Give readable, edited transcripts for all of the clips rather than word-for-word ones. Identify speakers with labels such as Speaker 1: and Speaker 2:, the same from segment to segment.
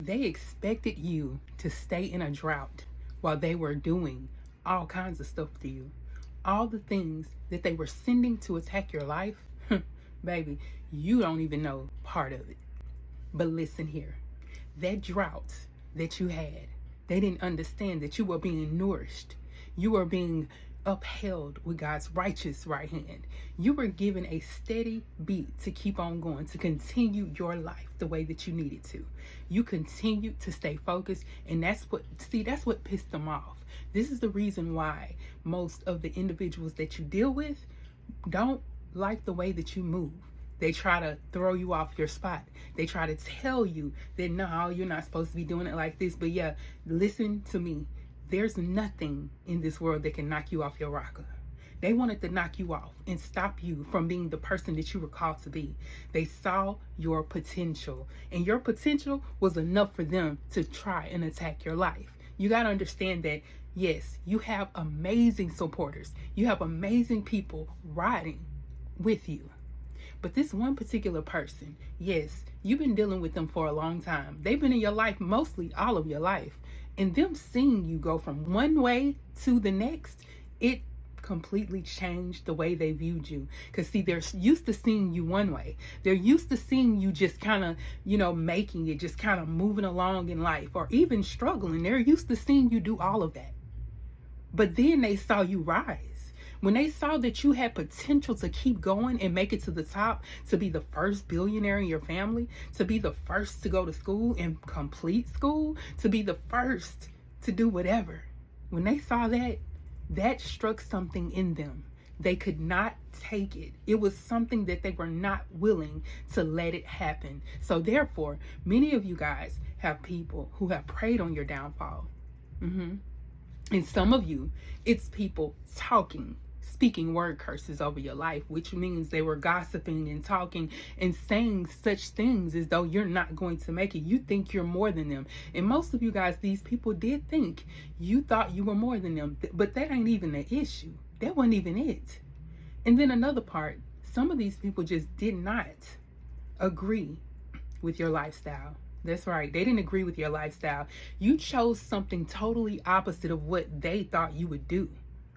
Speaker 1: They expected you to stay in a drought while they were doing all kinds of stuff to you. All the things that they were sending to attack your life, baby, you don't even know part of it. But listen here, that drought that you had, they didn't understand that you were being nourished. You were being upheld with God's righteous right hand. You were given a steady beat to keep on going, to continue your life the way that you needed to. You continued to stay focused, and that's what pissed them off. This is the reason why most of the individuals that you deal with don't like the way that you move. They try to throw you off your spot. They try to tell you that no, you're not supposed to be doing it like this. But yeah, listen to me. There's nothing in this world that can knock you off your rocker. They wanted to knock you off and stop you from being the person that you were called to be. They saw your potential, and your potential was enough for them to try and attack your life. You got to understand that, yes, you have amazing supporters. You have amazing people riding with you. But this one particular person, yes, you've been dealing with them for a long time. They've been in your life mostly all of your life. And them seeing you go from one way to the next, it completely changed the way they viewed you. Because see, they're used to seeing you one way. They're used to seeing you just kind of, making it, just kind of moving along in life, or even struggling. They're used to seeing you do all of that. But then they saw you rise. When they saw that you had potential to keep going and make it to the top, to be the first billionaire in your family, to be the first to go to school and complete school, to be the first to do whatever. When they saw that, that struck something in them. They could not take it. It was something that they were not willing to let it happen. So therefore, many of you guys have people who have preyed on your downfall. And some of you, it's people speaking word curses over your life, which means they were gossiping and talking and saying such things as though you're not going to make it. You think you're more than them. And most of you guys, these people did think you thought you were more than them, but that ain't even the issue. That wasn't even it. And then another part, some of these people just did not agree with your lifestyle. That's right. They didn't agree with your lifestyle. You chose something totally opposite of what they thought you would do.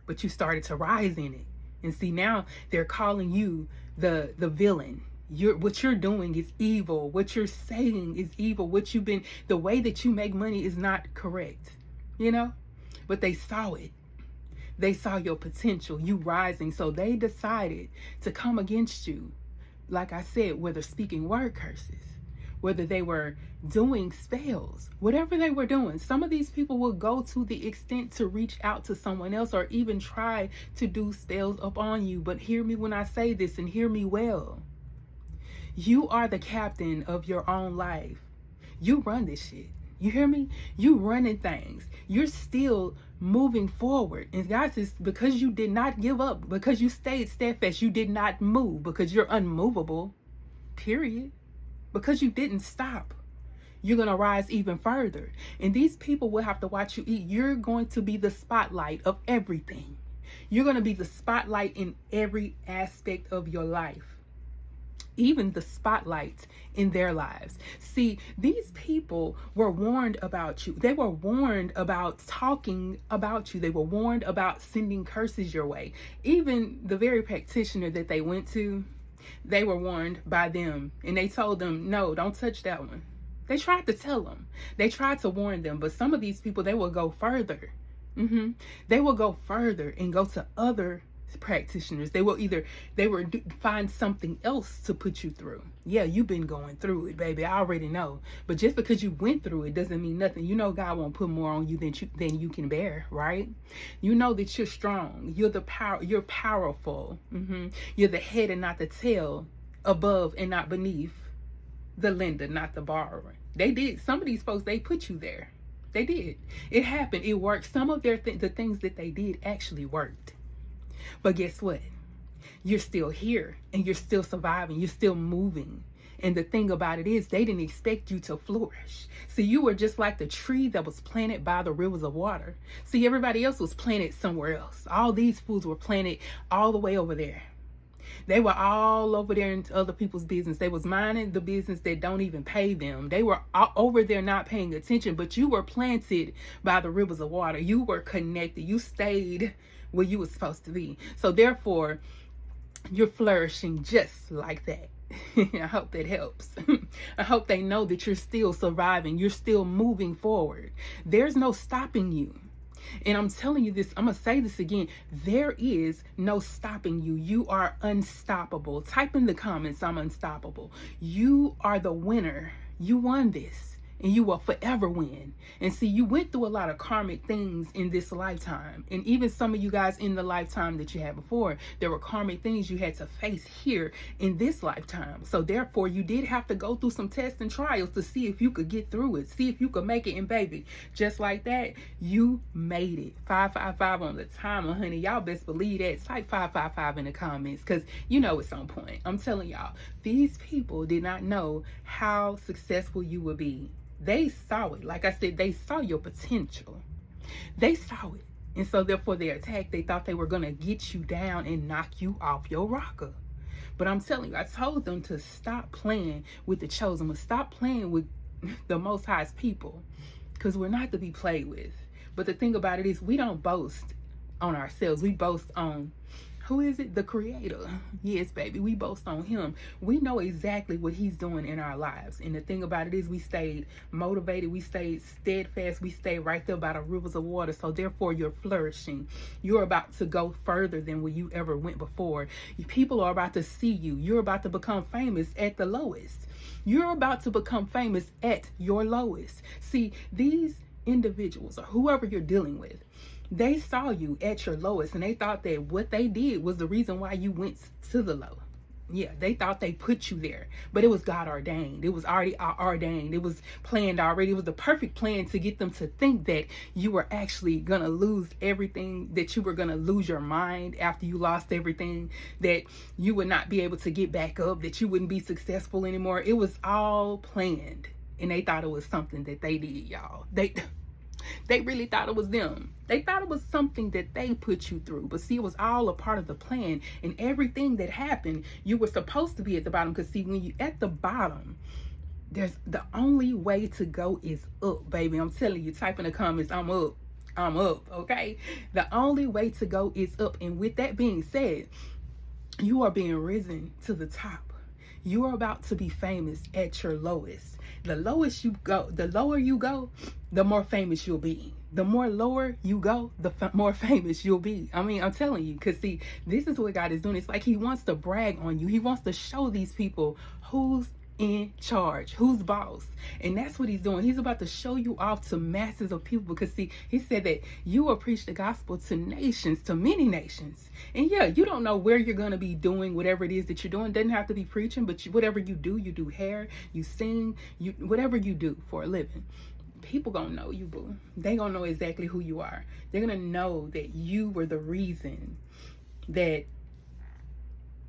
Speaker 1: But you started to rise in it. And see, now they're calling you the villain. What you're doing is evil. What you're saying is evil. The way that you make money is not correct. But they saw it. They saw your potential, you rising. So they decided to come against you. Like I said, whether speaking word curses, whether they were doing spells, whatever they were doing. Some of these people will go to the extent to reach out to someone else or even try to do spells upon you. But hear me when I say this, and hear me well. You are the captain of your own life. You run this shit. You hear me? You running things. You're still moving forward. And God says, because you did not give up, because you stayed steadfast, you did not move, because you're unmovable, period. Because you didn't stop, you're going to rise even further. And these people will have to watch you eat. You're going to be the spotlight of everything. You're going to be the spotlight in every aspect of your life, even the spotlight in their lives. See, these people were warned about you. They were warned about talking about you. They were warned about sending curses your way. Even the very practitioner that they went to, they were warned by them, and they told them, no, don't touch that one. They tried to tell them. They tried to warn them, but some of these people, they will go further. They will go further and go to other practitioners. They will find something else to put you through. Yeah, you've been going through it, baby. I already know. But just because you went through it doesn't mean nothing. You know God won't put more on you than you can bear, right? You know that you're strong. You're powerful. You're the head and not the tail, above and not beneath, the lender, not the borrower. They did. Some of these folks, they put you there. They did. It happened. It worked. Some of the things that they did actually worked. But guess what? You're still here and you're still surviving. You're still moving. And the thing about it is, they didn't expect you to flourish. See, you were just like the tree that was planted by the rivers of water. See, everybody else was planted somewhere else. All these fools were planted all the way over there. They were all over there into other people's business. They was minding the business that don't even pay them. They were over there not paying attention, but you were planted by the rivers of water. You were connected. You stayed where you were supposed to be. So therefore, you're flourishing just like that. I hope that helps. I hope they know that you're still surviving. You're still moving forward. There's no stopping you. And I'm telling you this, I'm going to say this again. There is no stopping you. You are unstoppable. Type in the comments, I'm unstoppable. You are the winner. You won this. And you will forever win. And see, you went through a lot of karmic things in this lifetime. And even some of you guys in the lifetime that you had before, there were karmic things you had to face here in this lifetime. So therefore, you did have to go through some tests and trials to see if you could get through it. See if you could make it. And baby, just like that, you made it. 555 on the timer, honey. Y'all best believe that. Type 555 in the comments because you know it's on point. I'm telling y'all, these people did not know how successful you would be. They saw it. Like I said, they saw your potential. They saw it. And so therefore they attacked. They thought they were going to get you down and knock you off your rocker. But I'm telling you, I told them to stop playing with the chosen ones. Stop playing with the Most High's people. Because we're not to be played with. But the thing about it is we don't boast on ourselves. We boast on, who is it? The Creator. Yes, baby. We boast on Him. We know exactly what He's doing in our lives. And the thing about it is we stayed motivated. We stayed steadfast. We stayed right there by the rivers of water. So therefore, you're flourishing. You're about to go further than where you ever went before. People are about to see you. You're about to become famous at the lowest. You're about to become famous at your lowest. See, these individuals or whoever you're dealing with, they saw you at your lowest and they thought that what they did was the reason why you went to the low. Yeah, they thought they put you there, but it was God ordained. It was already ordained. It was planned already. It was the perfect plan to get them to think that you were actually going to lose everything, that you were going to lose your mind after you lost everything, that you would not be able to get back up, that you wouldn't be successful anymore. It was all planned. And they thought it was something that they did, y'all. They really thought it was them. They thought it was something that they put you through. But see, it was all a part of the plan. And everything that happened, you were supposed to be at the bottom. Because see, when you at the bottom, there's the only way to go is up, baby. I'm telling you, type in the comments, I'm up. I'm up, okay? The only way to go is up. And with that being said, you are being risen to the top. You are about to be famous at your lowest. The lowest you go, the lower you go, the more famous you'll be. The more lower you go, the more famous you'll be. I mean, I'm telling you, because see, this is what God is doing. It's like He wants to brag on you. He wants to show these people who's in charge, who's boss. And that's what He's doing. He's about to show you off to masses of people because see, He said that you will preach the gospel to nations, to many nations. And yeah, you don't know where you're going to be doing whatever it is that you're doing. It doesn't have to be preaching, but whatever you do hair, you sing, whatever you do for a living. People gonna know you, boo. They gonna know exactly who you are. They're gonna know that you were the reason that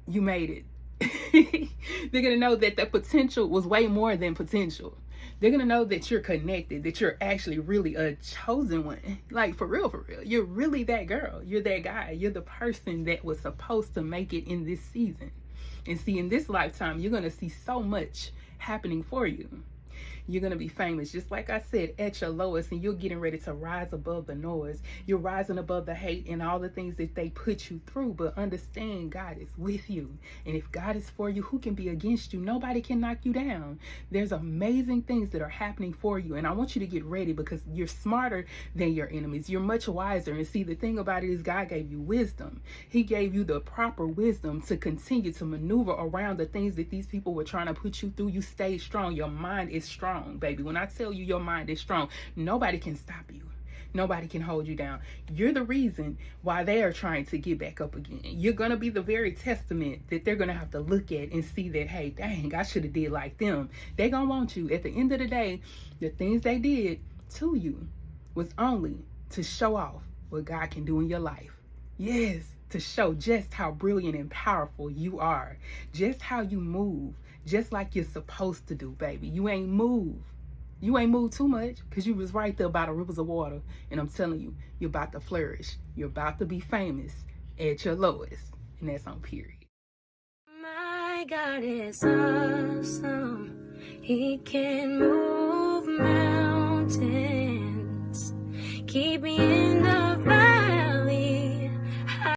Speaker 1: you made it. They're gonna know that the potential was way more than potential. They're gonna know that you're connected, that you're actually really a chosen one. Like for real, you're really that girl. You're that guy. You're the person that was supposed to make it in this season. And see, in this lifetime, you're gonna see so much happening for you. You're going to be famous, just like I said, at your lowest, and you're getting ready to rise above the noise. You're rising above the hate and all the things that they put you through. But understand, God is with you. And if God is for you, who can be against you? Nobody can knock you down. There's amazing things that are happening for you. And I want you to get ready because you're smarter than your enemies. You're much wiser. And see, the thing about it is God gave you wisdom. He gave you the proper wisdom to continue to maneuver around the things that these people were trying to put you through. You stay strong. Your mind is strong. Baby, when I tell you your mind is strong, nobody can stop you. Nobody can hold you down. You're the reason why they are trying to get back up again. You're going to be the very testament that they're going to have to look at and see that, hey, dang, I should have did like them. They're going to want you. At the end of the day, the things they did to you was only to show off what God can do in your life. Yes, to show just how brilliant and powerful you are. Just how you move. Just like you're supposed to do, baby. You ain't moved. You ain't moved too much because you was right there by the rivers of water. And I'm telling you, you're about to flourish. You're about to be famous at your lowest. And that's on period.
Speaker 2: God is awesome. He can move mountains. Keep me in